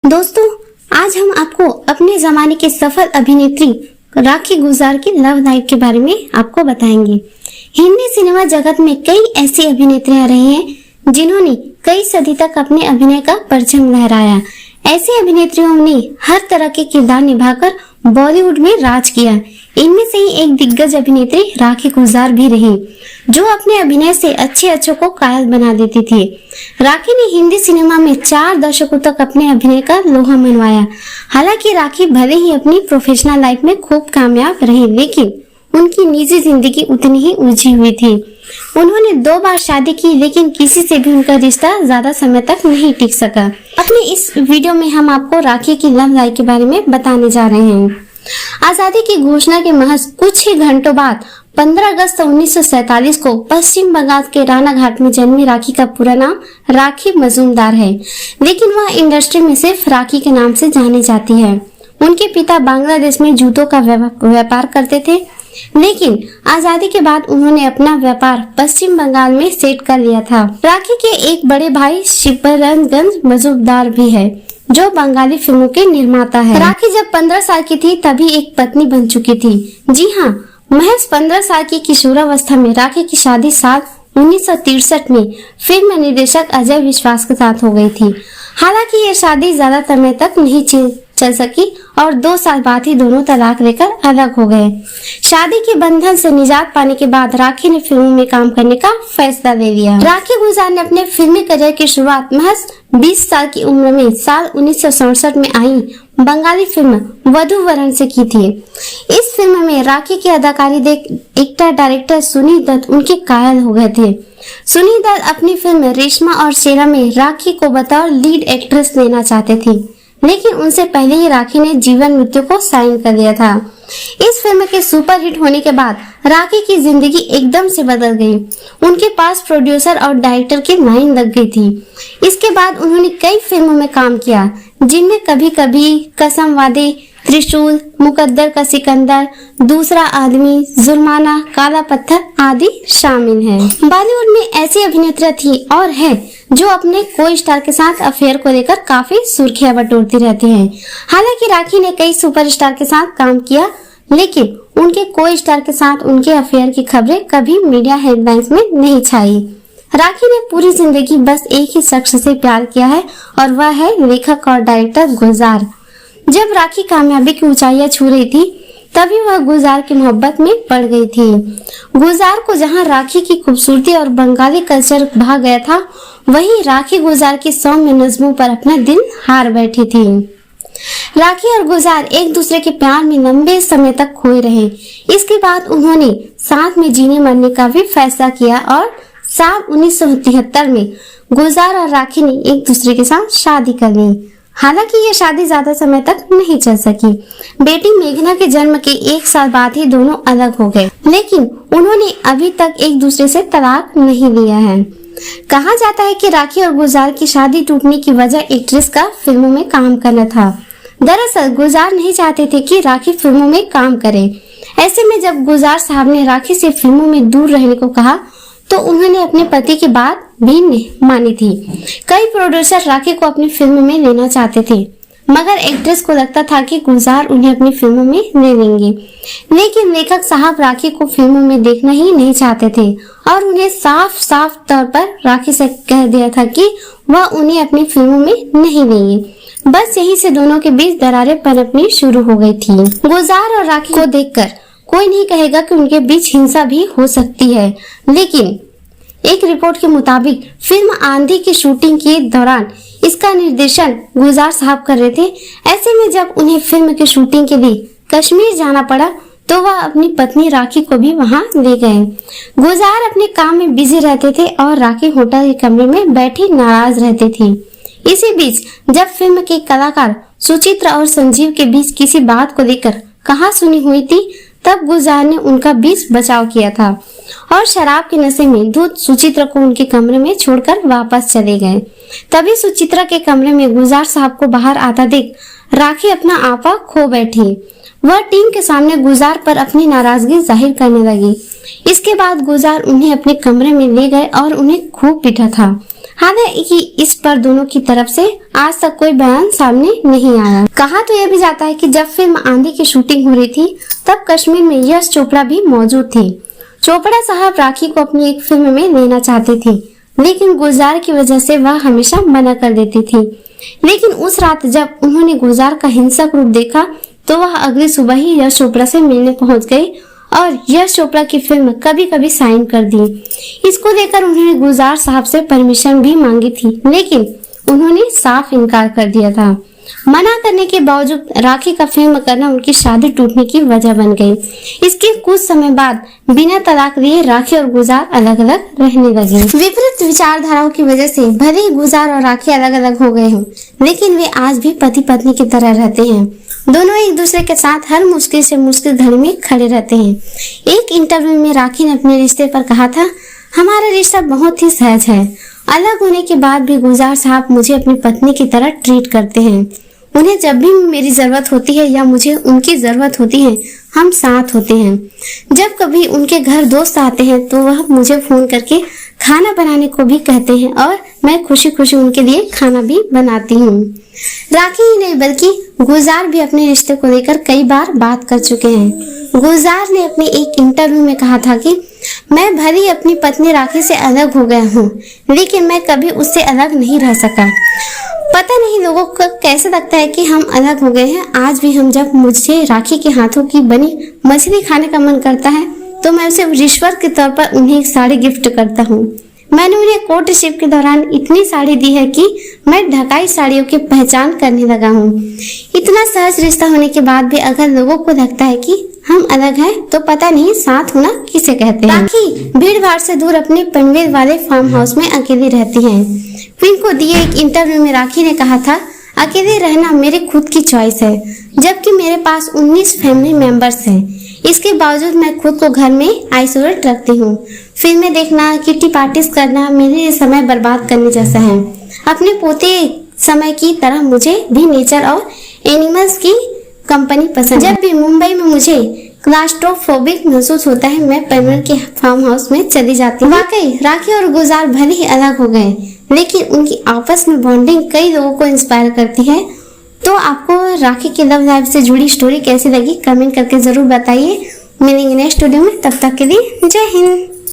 दोस्तों, आज हम आपको अपने जमाने की सफल अभिनेत्री राखी गुलजार की लव लाइफ के बारे में आपको बताएंगे। हिंदी सिनेमा जगत में कई ऐसी अभिनेत्रियां रही हैं जिन्होंने कई सदी तक अपने अभिनय का परचम लहराया। ऐसी अभिनेत्रियों ने हर तरह के किरदार निभाकर बॉलीवुड में राज किया। इनमें से ही एक दिग्गज अभिनेत्री राखी गुलजार भी रही, जो अपने अभिनय से अच्छे को कायल बना देती थी। राखी ने हिंदी सिनेमा में 4 दशकों तक अपने अभिनय का लोहा मनवाया। हालांकि राखी भले ही अपनी प्रोफेशनल लाइफ में खूब कामयाब रही, लेकिन उनकी निजी जिंदगी उतनी ही उलझी हुई थी। उन्होंने 2 बार शादी की, लेकिन किसी से भी उनका रिश्ता ज्यादा समय तक नहीं टिक सका। अपने इस वीडियो में हम आपको राखी की लव लाइफ के बारे में बताने जा रहे हैं। आजादी की घोषणा के महज कुछ ही घंटों बाद 15 अगस्त 1947 को पश्चिम बंगाल के रानाघाट में जन्मी राखी का पूरा नाम राखी मजूमदार है, लेकिन वह इंडस्ट्री में सिर्फ राखी के नाम से जानी जाती है। उनके पिता बांग्लादेश में जूतों का व्यापार करते थे, लेकिन आजादी के बाद उन्होंने अपना व्यापार पश्चिम बंगाल में सेट कर लिया था। राखी के एक बड़े भाई शिवरंजन मजूमदार भी है, जो बंगाली फिल्मों के निर्माता है। राखी जब 15 साल की थी तभी एक पत्नी बन चुकी थी। जी हाँ, महज 15 साल की किशोरावस्था में राखी की शादी साल 1963 में फिल्म निर्देशक अजय विश्वास के साथ हो गई थी। हालांकि ये शादी ज्यादा समय तक नहीं चल सकी और 2 साल बाद ही दोनों तलाक लेकर अलग हो गए। शादी के बंधन से निजात पाने के बाद राखी ने फिल्मों में काम करने का फैसला ले लिया। राखी गुलजार ने अपने फिल्मी करियर की शुरुआत महज 20 साल की उम्र में साल 1967 में आई बंगाली फिल्म वधू वरण से की थी। इस फिल्म में राखी की अदाकारी देख एक्टर डायरेक्टर सुनी दत्त उनके कायल हो गए थे। सुनी दत्त अपनी फिल्म रेशमा और शेरा में राखी को बतौर लीड एक्ट्रेस लेना चाहते थे, लेकिन उनसे पहले ही राखी ने जीवन मृत्यु को साइन कर दिया था। इस फिल्म के सुपरहिट होने के बाद राखी की जिंदगी एकदम से बदल गई। उनके पास प्रोड्यूसर और डायरेक्टर की लाइन लग गई थी। इसके बाद उन्होंने कई फिल्मों में काम किया, जिनमें कभी कभी कसम वादे, त्रिशूल, मुकद्दर का सिकंदर, दूसरा आदमी, जुर्माना, काला पत्थर आदि शामिल हैं। बॉलीवुड में ऐसी अभिनेत्रियां थी और है जो अपने को स्टार के साथ अफेयर को लेकर काफी सुर्खियां बटोरती रहती हैं। हालांकि राखी ने कई सुपरस्टार के साथ काम किया, लेकिन उनके को स्टार के साथ उनके अफेयर की खबरें कभी मीडिया हेडलाइंस में नहीं छाई। राखी ने पूरी जिंदगी बस एक ही शख्स से प्यार किया है और वह है लेखक और डायरेक्टर गुलजार। जब राखी कामयाबी की ऊंचाइयां छू रही थी, तभी वह गुलजार की मोहब्बत में पड़ गई थी। गुलजार को जहां राखी की खूबसूरती और बंगाली कल्चर भा गया था, वहीं राखी गुलजार की सौम्य नज़्मों पर अपना दिल हार बैठी थी। राखी और गुलजार एक दूसरे के प्यार में लंबे समय तक खोए रहे। इसके बाद उन्होंने साथ में जीने मरने का भी फैसला किया और साल 1973 में गुलजार और राखी ने एक दूसरे के साथ शादी कर ली। हालांकि ये शादी ज्यादा समय तक नहीं चल सकी। बेटी मेघना के जन्म के 1 साल बाद ही दोनों अलग हो गए, लेकिन उन्होंने अभी तक एक दूसरे से तलाक नहीं लिया है। कहा जाता है कि राखी और गुलजार की शादी टूटने की वजह एक्ट्रेस का फिल्मों में काम करना था। दरअसल गुलजार नहीं चाहते थे कि राखी फिल्मों में काम करे। ऐसे में जब गुलजार साहब ने राखी से फिल्मों में दूर रहने को कहा, तो उन्होंने अपने पति की बात भी मानी थी। कई प्रोड्यूसर राखी को अपनी फिल्म में लेना चाहते थे, मगर एक्ट्रेस को लगता था कि गुलजार उन्हें अपनी फिल्मों में ले लेंगे। लेकिन लेखक साहब राखी को फिल्मों में देखना ही नहीं चाहते थे और उन्हें साफ तौर पर राखी से कह दिया था कि वह उन्हें अपनी फिल्मों में नहीं लेंगे। बस यही से दोनों के बीच दरारें पनपनी शुरू हो गई थी। गुलजार और राखी को देखकर कोई नहीं कहेगा कि उनके बीच हिंसा भी हो सकती है, लेकिन एक रिपोर्ट के मुताबिक फिल्म आंधी की शूटिंग के दौरान इसका निर्देशन गुलजार साहब कर रहे थे। ऐसे में जब उन्हें फिल्म की शूटिंग के लिए कश्मीर जाना पड़ा, तो वह अपनी पत्नी राखी को भी वहां ले गए। गुलजार अपने काम में बिजी रहते थे और राखी होटल के कमरे में बैठी नाराज रहती थी। इसी बीच जब फिल्म के कलाकार सुचित्रा और संजीव के बीच किसी बात को लेकर कहासुनी हुई थी, तब गुलजार ने उनका बीच बचाव किया था और शराब के नशे में धुत सुचित्रा को उनके कमरे में छोड़कर वापस चले गए। तभी सुचित्रा के कमरे में गुलजार साहब को बाहर आता देख राखी अपना आपा खो बैठी। वह टीम के सामने गुलजार पर अपनी नाराजगी जाहिर करने लगी। इसके बाद गुलजार उन्हें अपने कमरे में ले गए और उन्हें खूब पीटा था। हालांकि इस पर दोनों की तरफ से आज तक कोई बयान सामने नहीं आया। कहा तो यह भी जाता है कि जब फिल्म आंधी की शूटिंग हो रही थी तब कश्मीर में यश चोपड़ा भी मौजूद थे। चोपड़ा साहब राखी को अपनी एक फिल्म में लेना चाहते थे, लेकिन गुलजार की वजह से वह हमेशा मना कर देती थी। लेकिन उस रात जब उन्होंने गुलजार का हिंसक रूप देखा तो वह अगली सुबह ही यश चोपड़ा से मिलने पहुंच गए और यश चोपड़ा की फिल्म कभी कभी साइन कर दी। इसको लेकर उन्होंने गुलजार साहब से परमिशन भी मांगी थी, लेकिन उन्होंने साफ इनकार कर दिया था। मना करने के बावजूद राखी का फिल्म करना उनकी शादी टूटने की वजह बन गई। इसके कुछ समय बाद बिना तलाक लिए राखी और गुलजार अलग अलग रहने लगे। विपरीत विचारधाराओं की वजह से भले ही गुलजार और राखी अलग अलग हो गए हों, लेकिन वे आज भी पति पत्नी की तरह रहते हैं। दोनों एक दूसरे के साथ हर मुश्किल से मुश्किल घड़ी में खड़े रहते हैं। एक इंटरव्यू में राखी ने अपने रिश्ते पर कहा था, हमारा रिश्ता बहुत ही सहज है। अलग होने के बाद भी गुलजार साहब मुझे अपनी पत्नी की तरह ट्रीट करते हैं। उन्हें जब भी मेरी जरूरत होती है या मुझे उनकी जरूरत होती है, हम साथ होते हैं। जब कभी उनके घर दोस्त आते हैं तो वह मुझे फोन करके खाना बनाने को भी कहते हैं और मैं खुशी खुशी उनके लिए खाना भी बनाती हूँ। राखी ही नहीं बल्कि गुलजार भी अपने रिश्ते को लेकर कई बार बात कर चुके हैं। गुलजार ने अपने एक इंटरव्यू में कहा था कि मैं भले ही अपनी पत्नी राखी से अलग हो गया हूँ, लेकिन मैं कभी उससे अलग नहीं रह सका। पता नहीं लोगों को कैसे लगता है कि हम अलग हो गए हैं। आज भी जब मुझे राखी के हाथों की बनी मछली खाने का मन करता है तो मैं उसे रिश्वत के तौर पर उन्हें एक साड़ी गिफ्ट करता हूँ। मैंने उन्हें कोर्टशिप के दौरान इतनी साड़ी दी है कि मैं ढकाई साड़ियों की पहचान करने लगा हूँ। इतना सहज रिश्ता होने के बाद भी अगर लोगों को लगता है कि हम अलग हैं तो पता नहीं साथ होना किसे कहते हैं। राखी भीड़ भाड़ से दूर अपने पनवेल वाले फार्म हाउस में अकेली रहती हैं। फिल्म को दिए एक इंटरव्यू में राखी ने कहा था, अकेले रहना मेरी खुद की चॉइस है, जबकि मेरे पास 19 फैमिली मेंबर्स हैं। इसके बावजूद मैं खुद को घर में आइसोलेट रखती हूँ। फिल्में देखना, किटी पार्टीज करना मेरे लिए समय बर्बाद करने जैसा है। अपने पोते समय की तरह मुझे भी नेचर और एनिमल्स की कंपनी पसंद है। जब भी मुंबई में मुझे क्लास्ट्रोफोबिक महसूस होता है, मैं पनवेल के फार्म हाउस में चली जाती हूँ। वाकई राखी और गुलजार भले ही अलग हो गए, लेकिन उनकी आपस में बॉन्डिंग कई लोगों को इंस्पायर करती है। तो आपको राखी की लव लाइफ से जुड़ी स्टोरी कैसी लगी कमेंट करके जरूर बताइए। मिलेंगे नेक्स्ट वीडियो में, तब तक के लिए जय हिंद।